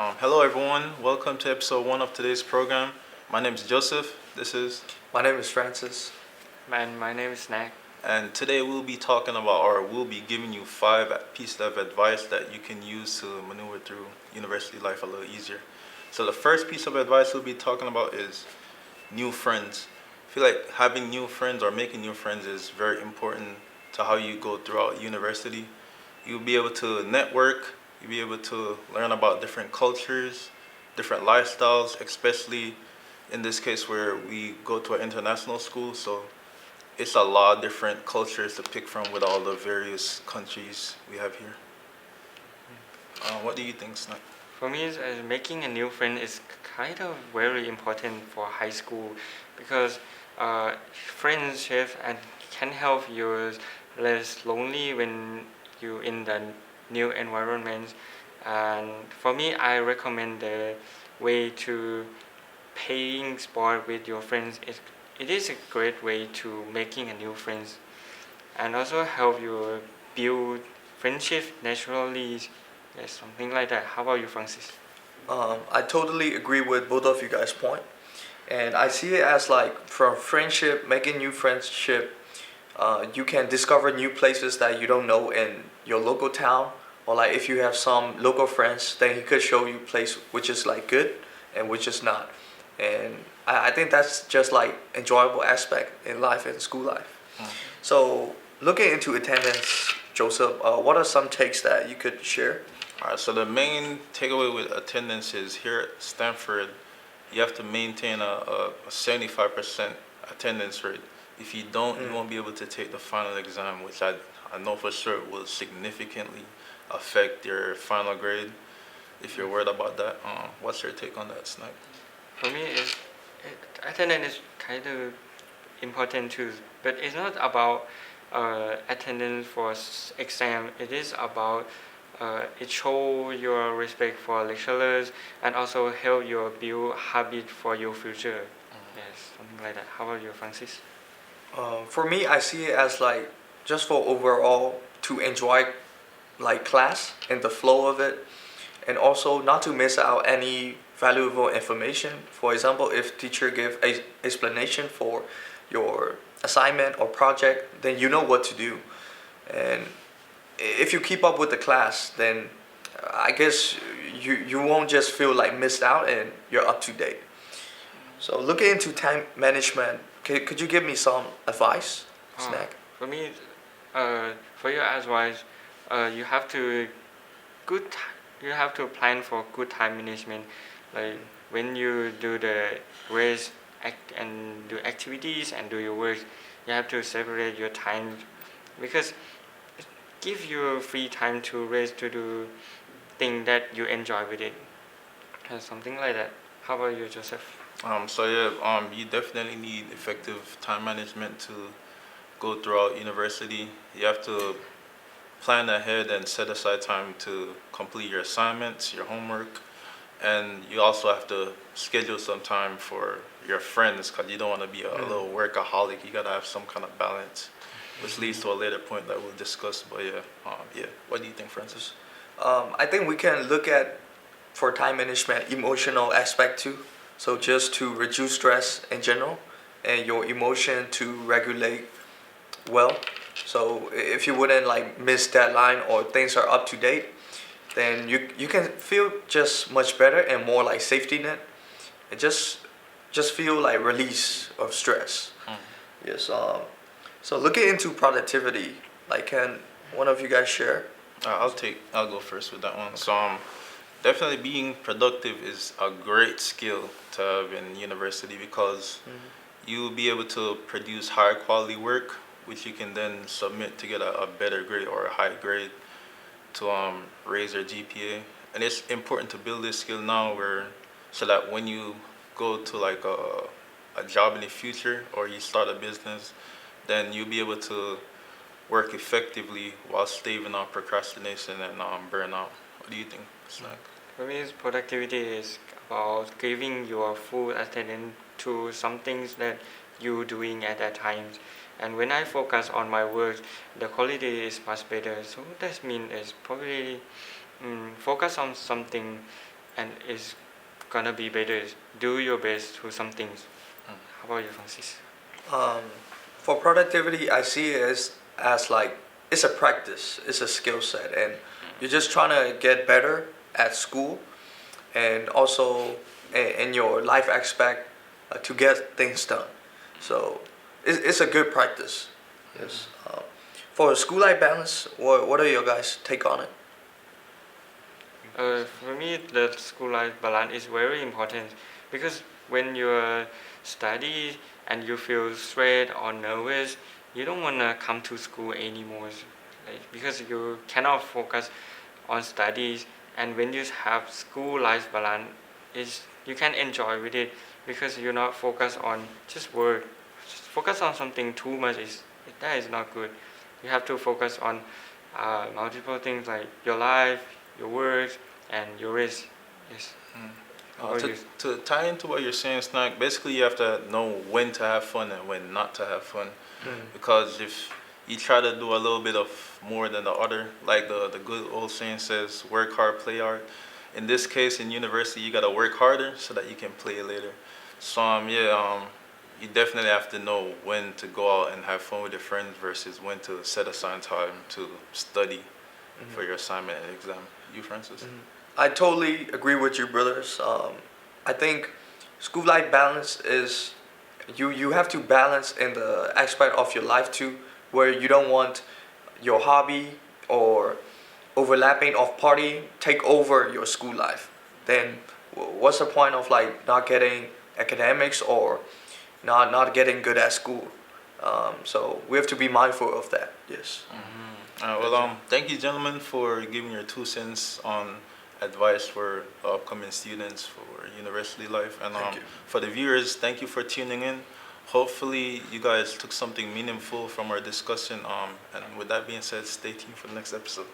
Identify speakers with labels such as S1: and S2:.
S1: Hello, everyone. Welcome to episode one of today's program. My name is Joseph.
S2: My name is Francis.
S3: And my name is Snack.
S1: And today we'll be talking about, or we'll be giving you 5 pieces of advice that you can use to maneuver through university life a little easier. So the first piece of advice we'll be talking about is new friends. I feel like having new friends or making new friends is very important to how you go throughout university. You'll be able to network. You'll be able to learn about different cultures, different lifestyles, especially in this case where we go to an international school. So it's a lot of different cultures to pick from with all the various countries we have here. What do you think, Snack?
S3: For me, making a new friend is kind of very important for high school because friendship and can help you less lonely when you in the new environment. And for me, I recommend the way to playing sport with your friends. It is a great way to making a new friends and also help you build friendship naturally. Yes, something like that. How about you, Francis?
S2: I totally agree with both of you guys' point, and I see it as like from friendship, making new friendship, you can discover new places that you don't know in your local town, or like if you have some local friends, then he could show you place which is like good and which is not, and I think that's just like enjoyable aspect in life and school life. So looking into attendance, Joseph, what are some takes that you could share?
S1: All right, so the main takeaway with attendance is here at Stanford, you have to maintain a 75% attendance rate. If you don't, you won't be able to take the final exam, which I know for sure will significantly affect your final grade. If you're worried about that, what's your take on that, Snack?
S3: For me, attendance is kind of important too, but it's not about attendance for exam. It is about it show your respect for lecturers and also help you build habit for your future. Yes, something like that. How about you, Francis?
S2: For me, I see it as like just for overall to enjoy like class and the flow of it, and also not to miss out any valuable information. For example, if teacher give a explanation for your assignment or project, then you know what to do, and if you keep up with the class, then I guess you won't just feel like missed out and you're up to date. So looking into time management, could you give me some advice, Snack?
S3: For me, for your advice, you have to good. You have to plan for good time management. Like when you do the race and do activities and do your work, you have to separate your time because it gives you free time to rest to do things that you enjoy with it. Something like that. How about you, Joseph?
S1: You definitely need effective time management to go throughout university. You have to plan ahead and set aside time to complete your assignments, your homework, and you also have to schedule some time for your friends because you don't want to be a little workaholic. You gotta have some kind of balance, which leads to a later point that we'll discuss. But what do you think, Francis?
S2: I think we can look at for time management emotional aspect too. So just to reduce stress in general and your emotion to regulate well. So if you wouldn't like miss deadline or things are up to date, then you can feel just much better and more like safety net. And just feel like release of stress. Yes. So looking into productivity, like can one of you guys share?
S1: I'll go first with that one. Definitely being productive is a great skill to have in university because you'll be able to produce higher quality work, which you can then submit to get a better grade or a high grade to raise your GPA. And it's important to build this skill now so that when you go to like a job in the future or you start a business, then you'll be able to work effectively while staving off procrastination and burnout. What do you think, Snack?
S3: For me, productivity is about giving your full attention to some things that you're doing at that time. And when I focus on my work, the quality is much better. So that means is probably focus on something and it's gonna be better. Do your best to some things. How about you, Francis?
S2: For productivity, I see it as like it's a practice, it's a skill set, and you're just trying to get better at school, and also in your life aspect to get things done. So it's a good practice. Yes. For school life balance, what are your guys' take on it?
S3: For me, the school life balance is very important because when you study and you feel stressed or nervous, you don't want to come to school anymore, like, because you cannot focus on studies. And when you have school life balance, is you can enjoy with it because you're not focused on just work. Just focus on something too much that is not good. You have to focus on multiple things like your life, your work, and your rest. Yes.
S1: To tie into what you're saying, Snack, basically you have to know when to have fun and when not to have fun. Because if you try to do a little bit of more than the other, like the good old saying says, work hard, play hard. In this case, in university, you gotta work harder so that you can play later. So you definitely have to know when to go out and have fun with your friends versus when to set aside time to study for your assignment and exam. You, Francis?
S2: I totally agree with you, brothers. I think school life balance is you have to balance in the aspect of your life too, where you don't want your hobby or overlapping of party take over your school life. Then what's the point of like not getting academics or not getting good at school? So we have to be mindful of that. Yes.
S1: Thank you, gentlemen, for giving your 2 cents on advice for upcoming students for university life. And
S2: Thank you.
S1: for the viewers, thank you for tuning in. Hopefully, you guys took something meaningful from our discussion. And with that being said, stay tuned for the next episode.